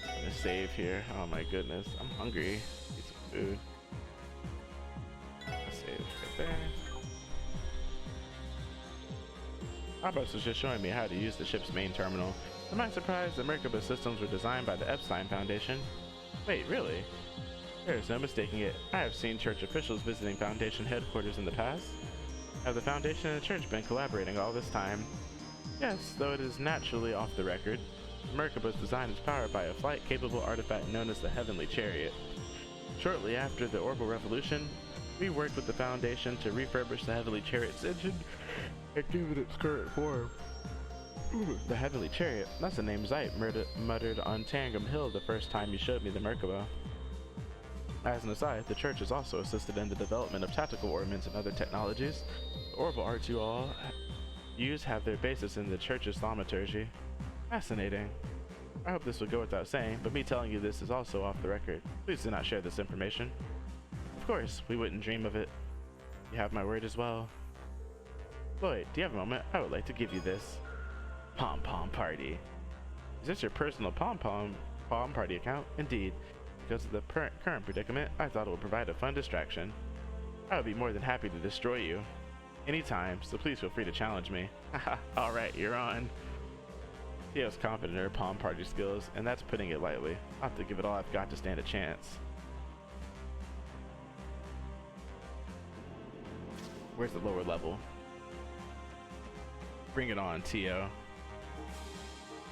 I'm gonna save here. Oh my goodness, I'm hungry. Need some food. Save right there. Abbas was just showing me how to use the ship's main terminal. Am I surprised the Merkaba systems were designed by the Epstein Foundation? Wait, really? There is no mistaking it. I have seen church officials visiting Foundation headquarters in the past. Have the Foundation and the church been collaborating all this time? Yes, though it is naturally off the record. The Merkaba's design is powered by a flight-capable artifact known as the Heavenly Chariot. Shortly after the Orbital Revolution, we worked with the Foundation to refurbish the Heavenly Chariot's engine and give it its current form. Ooh, the Heavenly Chariot. That's the name Zeit muttered on Tangum Hill the first time you showed me the Merkaba. As an aside, the church has also assisted in the development of tactical ordnance and other technologies. The orbital arts you all use have their basis in the church's thaumaturgy. Fascinating. I hope this will go without saying, but me telling you this is also off the record. Please do not share this information. Of course, we wouldn't dream of it. You have my word as well. Lloyd, do you have a moment? I would like to give you this. Pom-pom party. Is this your personal pom-pom party account? Indeed. Because of the current predicament, I thought it would provide a fun distraction. I would be more than happy to destroy you. Anytime, so please feel free to challenge me. Haha, alright, you're on. Theo's confident in her palm party skills, and that's putting it lightly. I'll have to give it all I've got to stand a chance. Where's the lower level? Bring it on, Tio.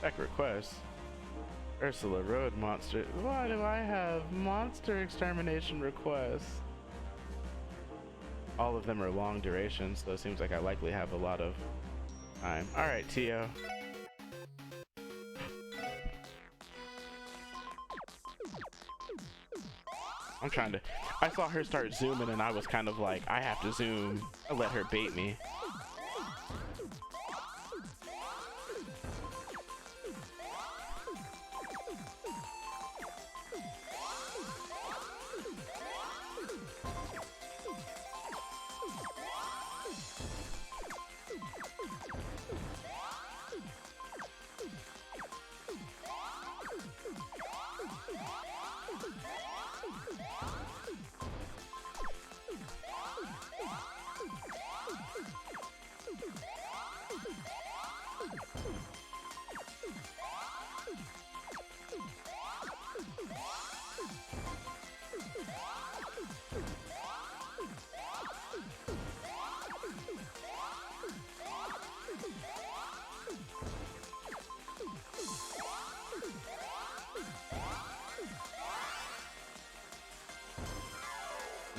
Back request. Ursula Road Monster. Why do I have monster extermination requests? All of them are long durations, so it seems like I likely have a lot of time. Alright, Tio. I'm trying to... I saw her start zooming and I was kind of like, I have to zoom. I let her bait me.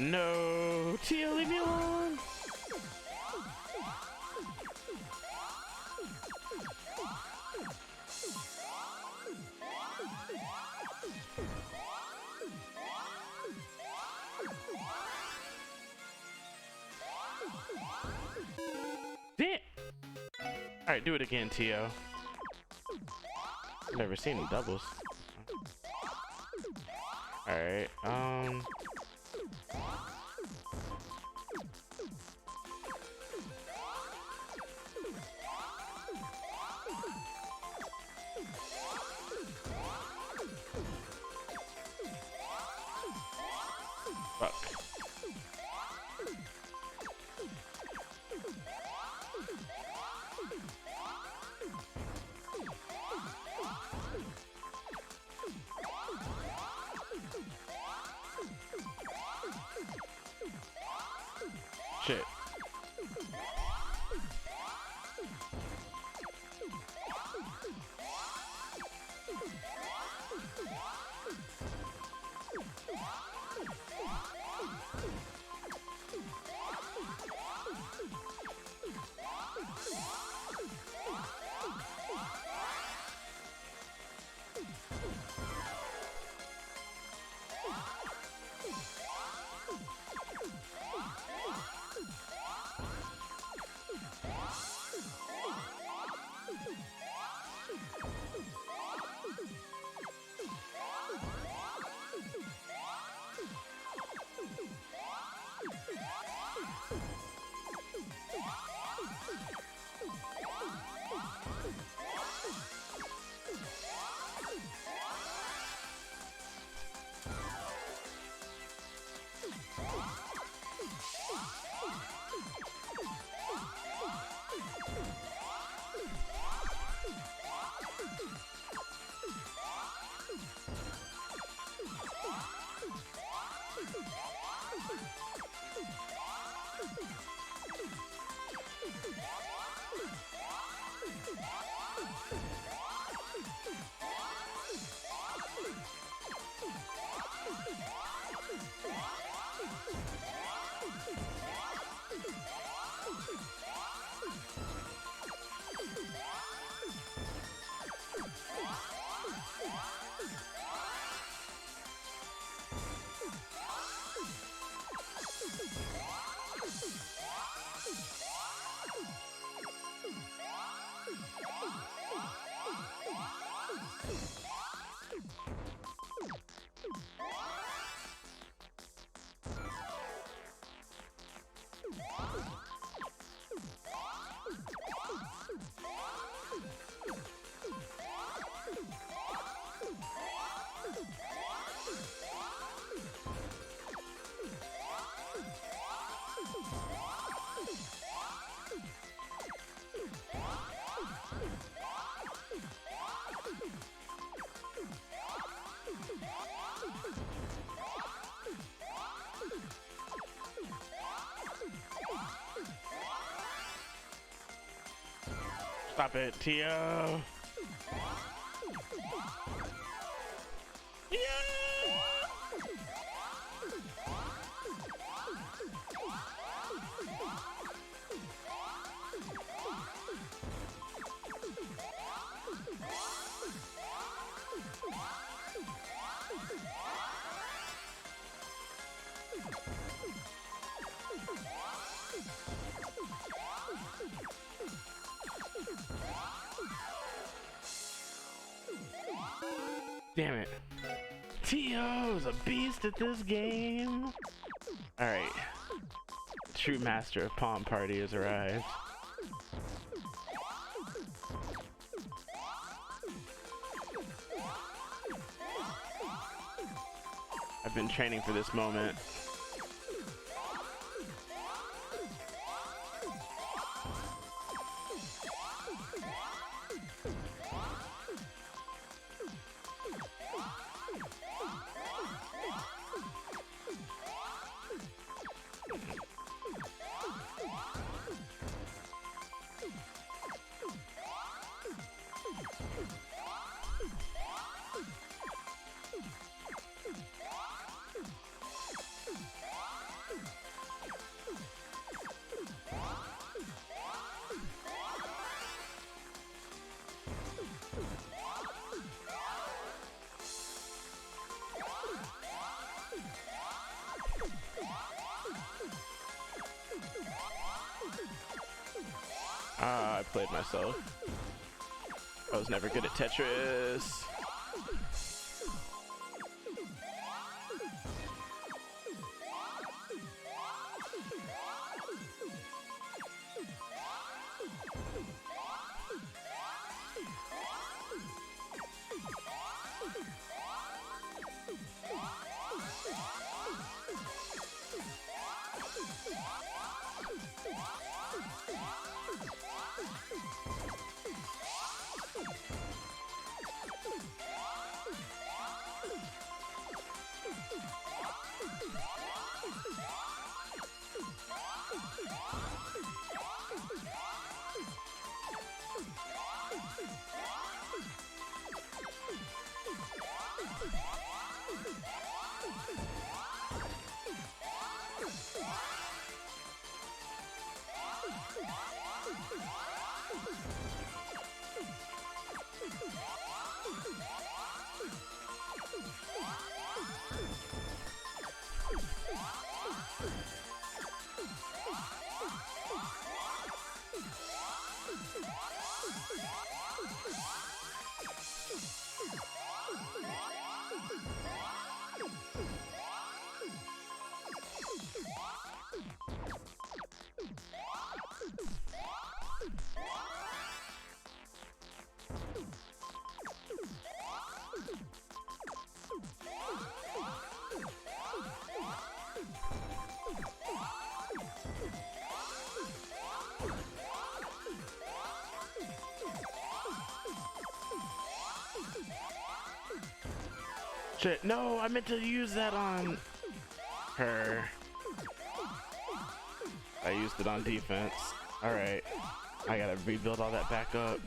No, Tia, leave me alone. Damn. All right, do it again, Tio. Never seen him doubles. All right. Fuck. Shit. Stop it, Tio. Damn it. Tio's a beast at this game. Alright. True master of Palm Party has arrived. I've been training for this moment. Ah, I played myself. I was never good at Tetris. Shit, no, I meant to use that on her. I used it on defense. Alright, I gotta rebuild all that back up.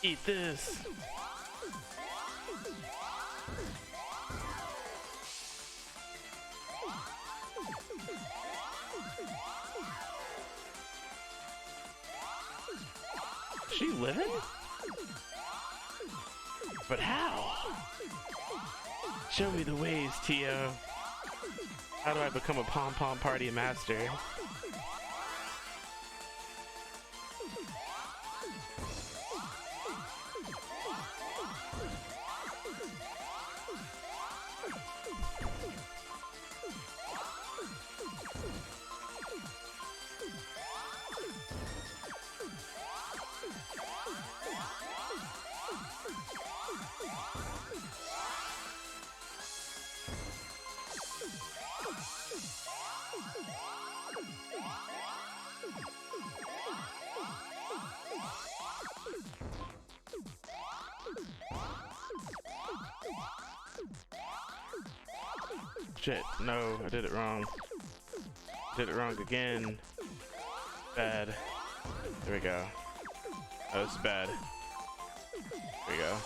Eat this. She living? But how? Show me the ways, Tio. How do I become a pom-pom party master? Shit, no, I did it wrong. Did it wrong again. Bad. There we go. Oh, this is bad. There we go.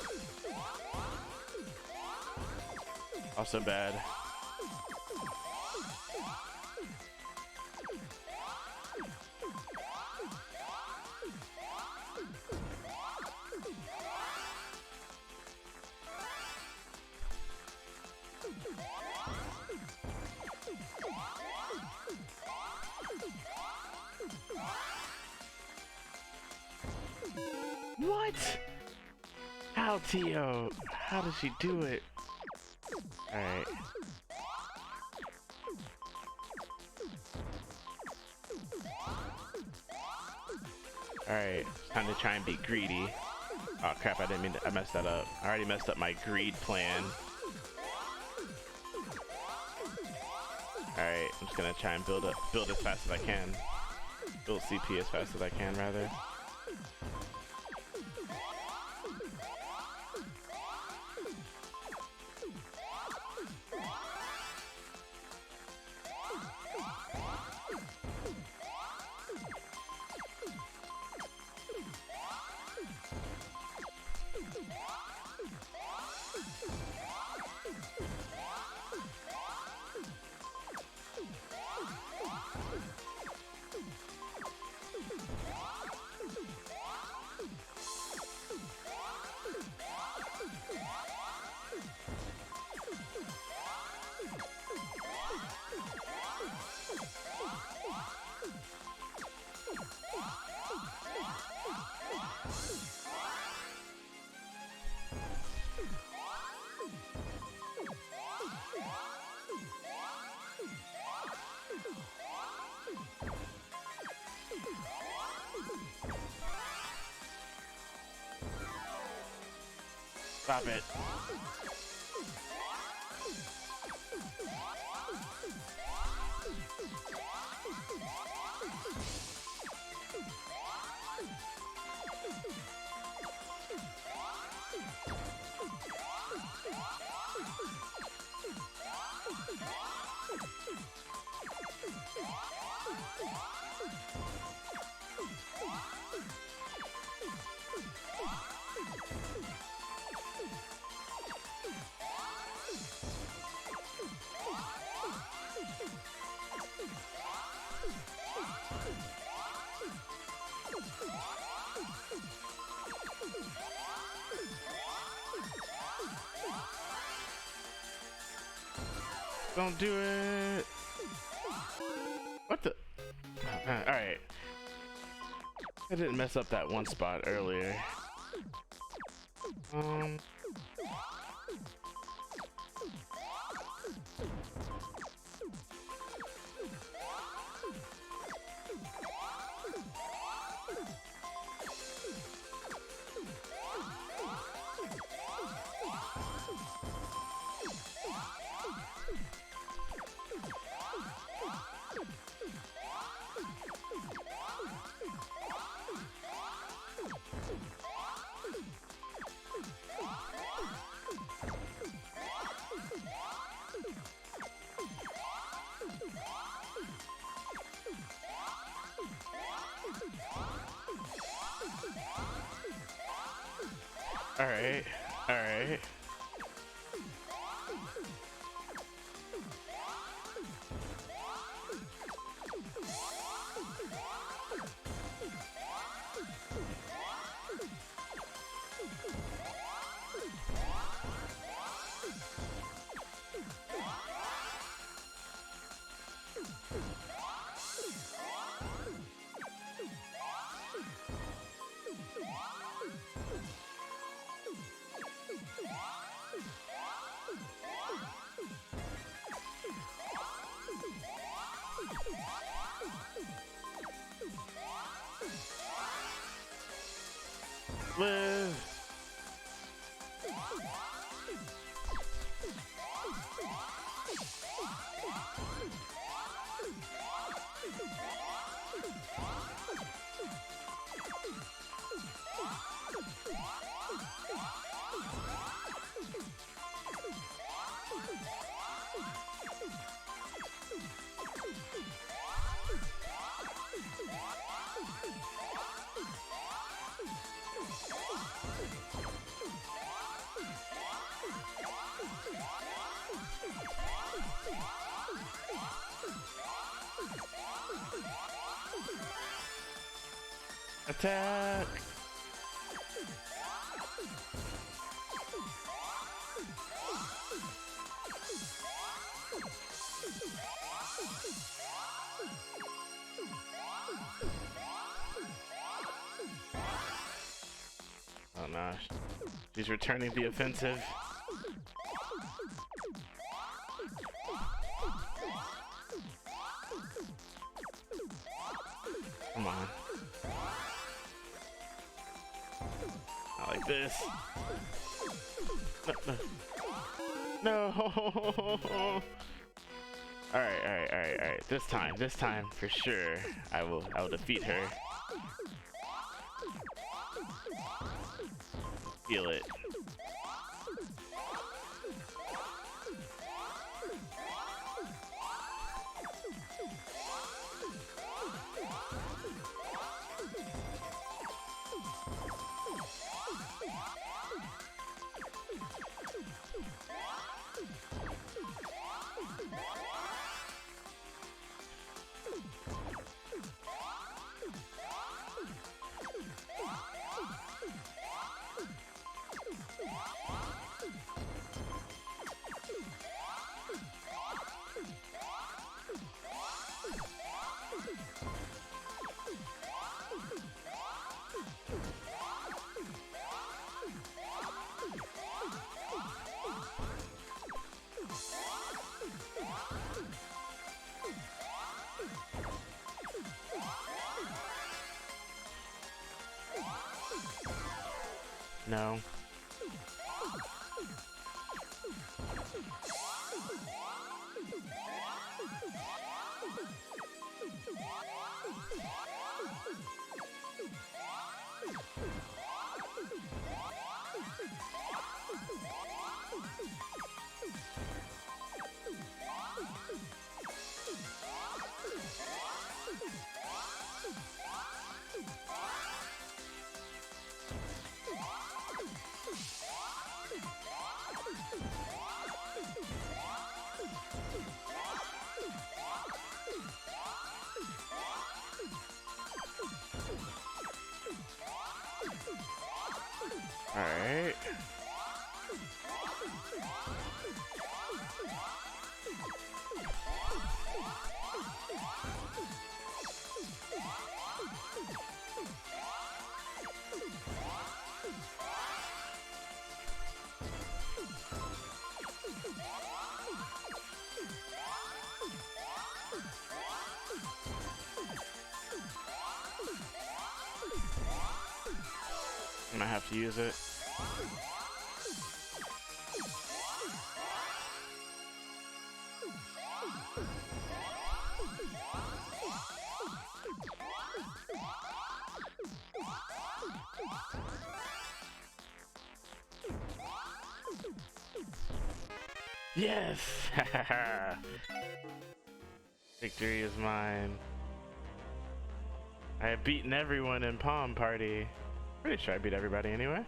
Also bad. What? How, Tio? How did she do it? Alright. Alright, time to try and be greedy. Oh crap, I didn't mean to, I messed that up. I already messed up my greed plan. Alright, I'm just gonna try and build as fast as I can. Build CP as fast as I can, rather. Stop it. Don't do it. What the? Alright. I didn't mess up that one spot earlier. Alright, alright. Live. Attack! Oh no, she's returning the offensive. Come on. I like this. No. No. Alright. This time for sure I will defeat her. Feel it. No. All right. I'm gonna have to use it. Yes! Victory is mine. I have beaten everyone in Palm Party. Pretty sure I beat everybody anyway.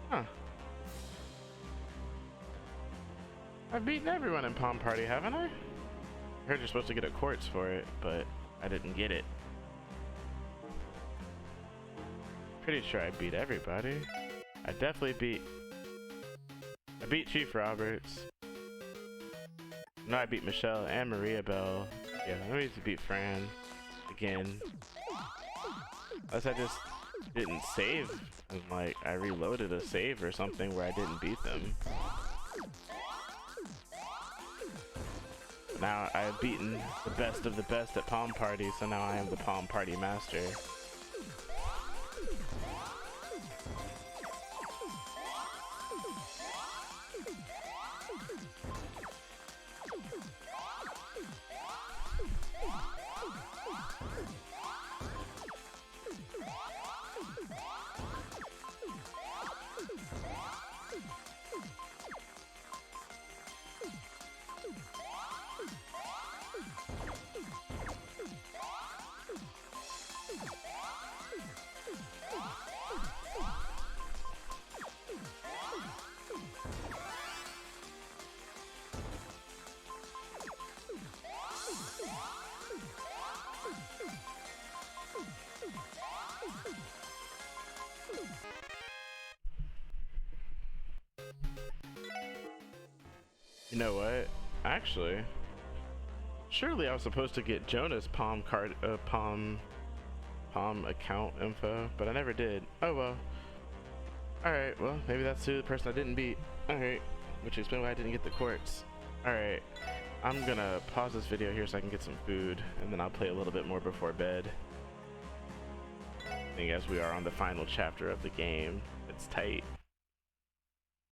Huh. I've beaten everyone in Palm Party, haven't I? I heard you're supposed to get a quartz for it, but I didn't get it. Pretty sure I beat everybody. I beat Chief Roberts. No, I beat Michelle and Maria Bell. Yeah, I need to beat Fran again. Unless I just didn't save and like I reloaded a save or something where I didn't beat them. Now I've beaten the best of the best at Palm Party, so now I am the Palm Party master. You know what? Actually, surely I was supposed to get Jonah's Palm account info, but I never did. Oh well. Alright, well, maybe that's the person I didn't beat. Alright, which explains why I didn't get the quartz. Alright. I'm gonna pause this video here so I can get some food, and then I'll play a little bit more before bed. I think as we are on the final chapter of the game, it's tight.